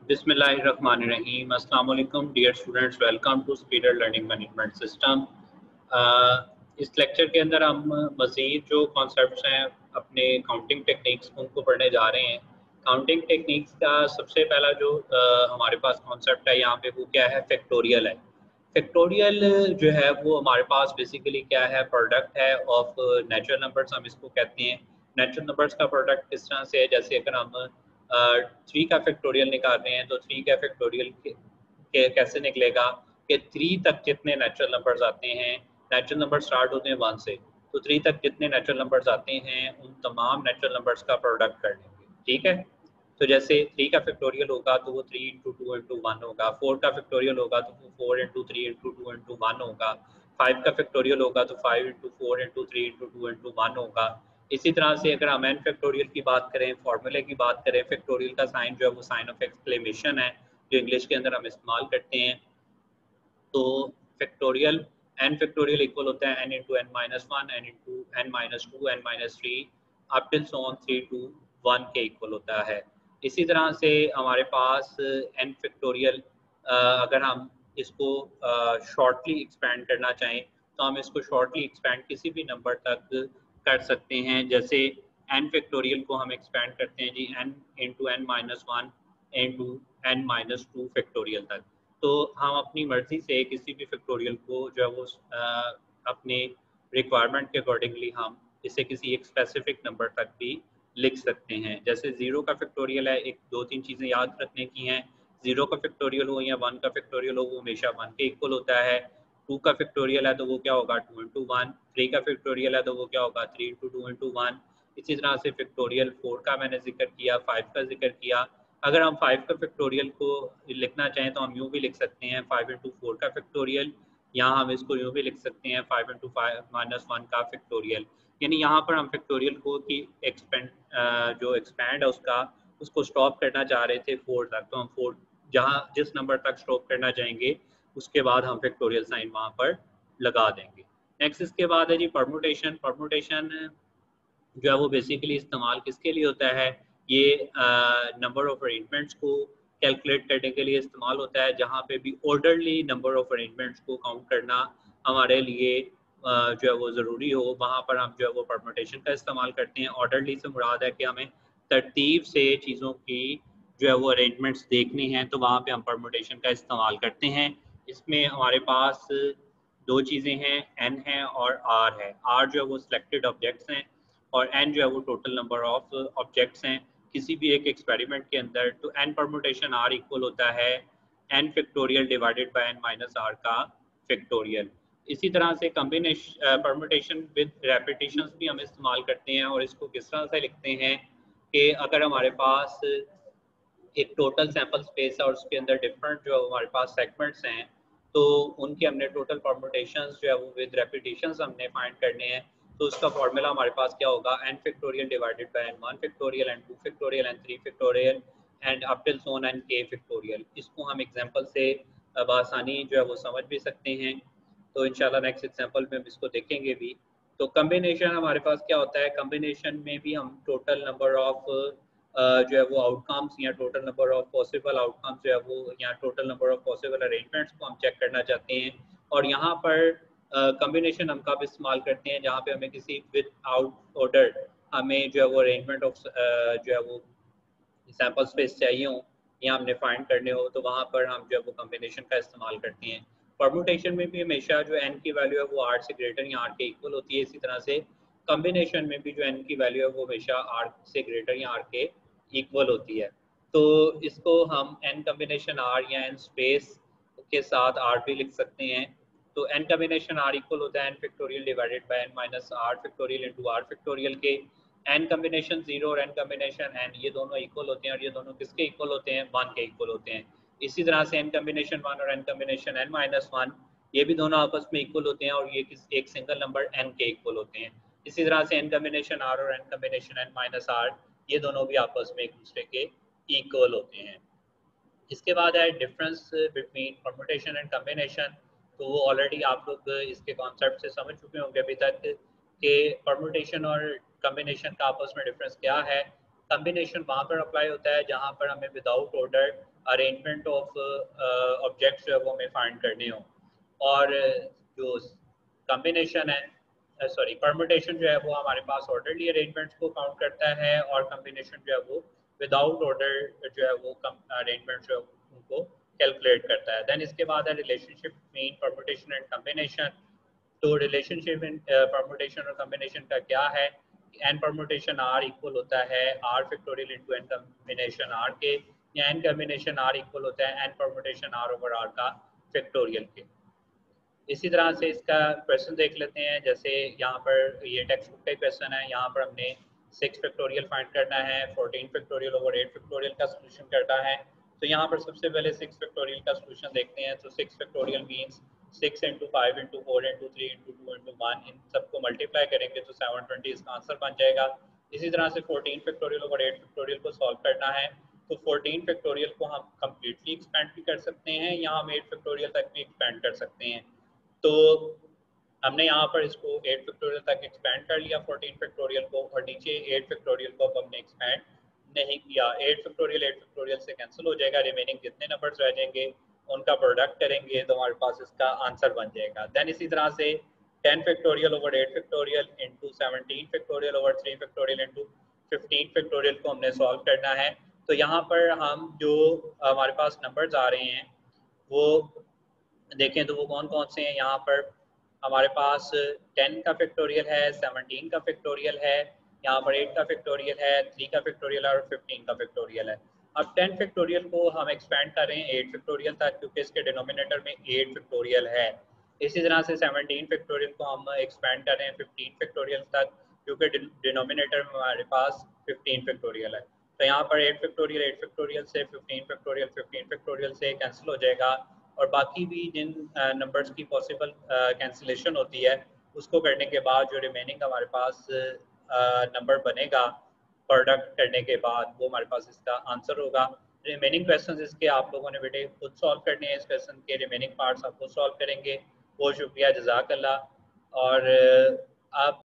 बिस्मिल्लाहिर्रहमानिर्रहीम। अस्सलाम वालेकुम dear students, welcome to speeder learning management system. इस लेक्चर के अंदर हम मज़ीद जो कॉन्सेप्ट्स हैं अपने काउंटिंग टेक्निक्स उनको पढ़ने जा रहे हैं। काउंटिंग टेक्निक्स का सबसे पहला जो हमारे पास कॉन्सेप्ट है यहाँ पे वो क्या है, फैक्टोरियल है। फैक्टोरियल जो है वो हमारे पास बेसिकली क्या है, प्रोडक्ट है ऑफ नेचुरल नंबर्स, हम इसको कहते हैं। नेचुरल नंबर्स का प्रोडक्ट किस तरह से है, जैसे अगर हम 3 का फैक्टोरियल निकाल रहे हैं तो 3 का फैक्टोरियल कैसे निकलेगा कि 3 तक जितने नेचुरल नंबर्स आते हैं, नेचुरल नंबर स्टार्ट होते हैं 1 से, तो 3 तक जितने नेचुरल नंबर्स आते हैं उन तमाम नेचुरल नंबर्स का प्रोडक्ट कर लेंगे। ठीक है, तो जैसे 3 का फैक्टोरियल होगा तो वो 3 इंटू 2 इंटू 1 होगा। 4 का फैक्टोरियल होगा तो वो 4 इंटू 3 इंटू 2 इंटू 1 होगा। 5 का फैक्टोरियल होगा तो 5 इंटू 4 इंटू 3 इंटू 2 इंटू 1 होगा। इसी तरह से अगर हम एन फैक्टोरियल की बात करें, फॉर्मूले की बात करें, फैक्टोरियल का साइन जो है वो साइन ऑफ एक्सक्लेमेशन है जो इंग्लिश के अंदर हम इस्तेमाल करते हैं। तो फैक्टोरियल एन फैक्टोरियल इक्वल होता है n into n minus one, n into n minus two, n minus three, up till so on 3 to 1 के इक्वल होता है। इसी तरह से हमारे पास एन फैक्टोरियल अगर हम इसको शॉर्टली एक्सपेंड करना चाहें तो हम इसको शॉर्टली एक्सपेंड किसी भी नंबर तक कर सकते हैं। जैसे एन फैक्टोरियल को हम एक्सपेंड करते हैं जी n into n minus one into n minus two factorial तक। तो हम अपनी मर्जी से किसी भी फैक्टोरियल को जो है वो अपने रिक्वायरमेंट के अकॉर्डिंगली हम इसे किसी एक स्पेसिफिक नंबर तक भी लिख सकते हैं। जैसे 0 का फैक्टोरियल है, एक दो तीन चीज़ें याद रखने की हैं। 0 का फैक्टोरियल हो या 1 का फैक्टोरियल हो वो हमेशा 1 के इक्वल होता है। 2 का फैक्टोरियल है तो वो क्या होगा 2 इंटू वन। 3 का फैक्टोरियल है तो वो क्या होगा 3 इंटू टू इंटू वन। इसी तरह से फैक्टोरियल 4 का मैंने जिक्र किया, 5 का जिक्र किया। अगर हम 5 का फैक्टोरियल को लिखना चाहें तो हम यूँ भी लिख सकते हैं 5 इंटू फोर का फैक्टोरियल। यहाँ हम इसको यूँ भी लिख सकते हैं 5 इंटू फाइव माइनस वन का फैक्टोरियल। यानी यहाँ पर हम फैक्टोरियल को की जो एक्सपेंड है उसको स्टॉप करना चाह रहे थे 4 तक, तो हम 4 जहाँ जिस नंबर तक स्टॉप करना चाहेंगे उसके बाद हम फैक्टोरियल साइन वहाँ पर लगा देंगे। नेक्स्ट इसके बाद है जी परमुटेशन। परमुटेशन जो है वो बेसिकली इस्तेमाल किसके लिए होता है, ये नंबर ऑफ अरेंजमेंट्स को कैलकुलेट करने के लिए इस्तेमाल होता है। जहाँ पे भी ऑर्डरली नंबर ऑफ अरेंजमेंट्स को काउंट करना हमारे लिए जो है वो ज़रूरी हो, वहाँ पर हम जो है वो परमुटेशन का इस्तेमाल करते हैं। ऑर्डरली से मुराद है कि हमें तरतीब से चीज़ों की जो है वो अरेंजमेंट्स देखनी हैं, तो वहाँ पे हम परमुटेशन का इस्तेमाल करते हैं। इसमें हमारे पास दो चीज़ें हैं, एन है और आर है। आर जो है वो सिलेक्टेड ऑब्जेक्ट्स हैं और एन जो है वो टोटल नंबर ऑफ ऑब्जेक्ट्स हैं किसी भी एक एक्सपेरिमेंट के अंदर। तो एन परमुटेशन आर इक्वल होता है n factorial divided by n minus r का फैक्टोरियल। इसी तरह से कॉम्बिनेशन परमुटेशन विद रेपिटेशंस भी हम इस्तेमाल करते हैं। और इसको किस तरह से लिखते हैं कि अगर हमारे पास एक टोटल सैंपल स्पेस है और उसके अंदर डिफरेंट जो हमारे पास सेगमेंट्स हैं, तो उनके हमने टोटल परमुटेशंस जो है वो विद रेपिटेशंस हमने फाइंड करने हैं। तो उसका फॉर्मूला हमारे पास क्या होगा, n factorial divided by n one factorial and two factorial and three factorial and up till so on n के फैक्टोरियल। इसको हम एग्जांपल से आसानी जो है वो समझ भी सकते हैं। तो इंशाल्लाह नेक्स्ट एग्जांपल में हम इसको देखेंगे भी। तो कम्बिनेशन हमारे पास क्या होता है, कम्बिनेशन में भी हम टोटल नंबर ऑफ जो है वो आउटकम्स या total number of possible outcomes जो है वो या total number of possible arrangements को हम चेक करना चाहते हैं। और यहाँ पर कम्बिनेशन हम कब इस्तेमाल करते हैं, जहाँ पे हमें किसी विद आउट ऑर्डर हमें जो है वो अरेंजमेंट ऑफ जो है वो सैंपल स्पेस चाहिए हो या हमने फाइंड करने हो, तो वहाँ पर हम जो है वो कम्बिनेशन का इस्तेमाल करते हैं। परमुटेशन में भी हमेशा जो एन की वैल्यू है वो आर से ग्रेटर या आर के इक्वल होती है। इसी तरह से कम्बिनेशन में भी जो एन की वैल्यू है वो हमेशा आर से ग्रेटर या आर के इक्वल होती है। तो इसको हम एन कम्बिनेशन आर या एन स्पेस के साथ आर भी लिख सकते हैं। तो एन कम्बिनेशन आर इक्वल होता है n factorial divided by n minus r factorial into r factorial के। एन कम्बिनेशन जीरो और एन कम्बिनेशन एन ये दोनों इक्वल होते हैं और ये दोनों किसके इक्वल होते हैं, वन के इक्वल होते हैं। इसी तरह से एन कम्बिनेशन वन और n combination n minus one ये भी दोनों आपस में इक्वल होते हैं और ये एक सिंगल नंबर एन के इक्वल होते हैं। इसी तरह से एन कम्बिनेशन आर और n combination n minus r ये दोनों भी आपस में एक दूसरे के इक्वल होते हैं। इसके बाद है difference between permutation and combination. तो वो ऑलरेडी आप लोग इसके कॉन्सेप्ट से समझ चुके होंगे अभी तक कि परमुटेशन और कम्बिनेशन का आपस में डिफरेंस क्या है। कम्बिनेशन वहाँ पर अप्लाई होता है जहाँ पर हमें without order arrangement of objects जो है वो हमें फाइंड करने हो। और जो कम्बिनेशन है सॉरी परम्यूटेशन जो है वो हमारे पास ऑर्डरली अरेंजमेंट्स को काउंट करता है, और कम्बिनेशन जो है वो विदाउट ऑर्डर जो है वो अरेंजमेंट जो है उनको कैलकुलेट करता है। देन इसके बाद है relationship between permutation and combination. तो रिलेशनशिप इन परम्यूटेशन और कम्बिनेशन का क्या है? एन परम्यूटेशन आर इक्वल होता है r factorial into n combination r के, या एन कम्बिनेशन आर इक्वल होता है n permutation r over r का फैक्टोरियल के। इसी तरह से इसका क्वेश्चन देख लेते हैं। जैसे यहाँ पर ये टेक्स्ट बुक का क्वेश्चन है, यहाँ पर हमने 6 फैक्टोरियल फाइंड करना है, 14 फैक्टोरियल ओवर 8 फैक्टोरियल का सोल्यूशन करना है। तो यहाँ पर सबसे पहले 6 फैक्टोरियल का सोल्यूशन देखते हैं। तो 6 factorial means 6 into 5 into 4 into 3 into 2 into 1, इन सबको मल्टीप्लाई करेंगे तो 720 इसका आंसर बन जाएगा। इसी तरह से 14 फैक्टोरियल ओवर 8 फैक्टोरियल को सॉल्व करना है। तो 14 फैक्टोरियल को हम कम्प्लीटली एक्सपेंड भी कर सकते हैं, या हम 8 फैक्टोरियल तक भी एक्सपेंड कर सकते हैं। तो हमने यहाँ पर इसको 8 फैक्टोरियल तक एक्सपेंड कर लिया 14 फैक्टोरियल को, और नीचे 8 फैक्टोरियल को अब हमने एक्सपेंड नहीं किया। 8 फैक्टोरियल से कैंसिल हो जाएगा, रिमेनिंग जितने नंबर्स रह जाएंगे उनका प्रोडक्ट करेंगे तो हमारे पास इसका आंसर बन जाएगा। देन इसी तरह से 10 factorial over 8 factorial into 17 factorial over 3 factorial into 15 factorial को हमने सॉल्व करना है। तो यहाँ पर हम जो हमारे पास नंबर्स आ रहे हैं वो देखें तो वो कौन कौन से हैं। यहाँ पर हमारे पास 10 का फैक्टोरियल है, 17 का फैक्टोरियल है, यहाँ पर 8 का फैक्टोरियल है, 3 का फैक्टोरियल है और 15 का फैक्टोरियल है। अब 10 फैक्टोरियल को हम एक्सपेंड कर रहे हैं 8 फैक्टोरियल तक, क्योंकि इसके डिनोमिनेटर में 8 फैक्टोरियल है। इसी तरह से 17 फैक्टोरियल को हम एक्सपेंड कर रहे हैं 15 फैक्टोरियल तक, क्योंकि डिनोमिनेटर में हमारे पास 15 फैक्टोरियल है। तो यहाँ पर 8 फैक्टोरियल से 15 फैक्टोरियल से कैंसिल हो जाएगा, और बाकी भी जिन नंबर्स की पॉसिबल कैंसिलेशन होती है उसको करने के बाद जो रिमेनिंग हमारे पास नंबर बनेगा प्रोडक्ट करने के बाद, वो हमारे पास इसका आंसर होगा। रिमेनिंग क्वेश्चंस इसके आप लोगों ने बेटे खुद सॉल्व करने हैं। इस क्वेश्चन के रिमेनिंग पार्ट्स आप खुद सॉल्व करेंगे। बहुत शुक्रिया, जज़ाकल्लाह। और अब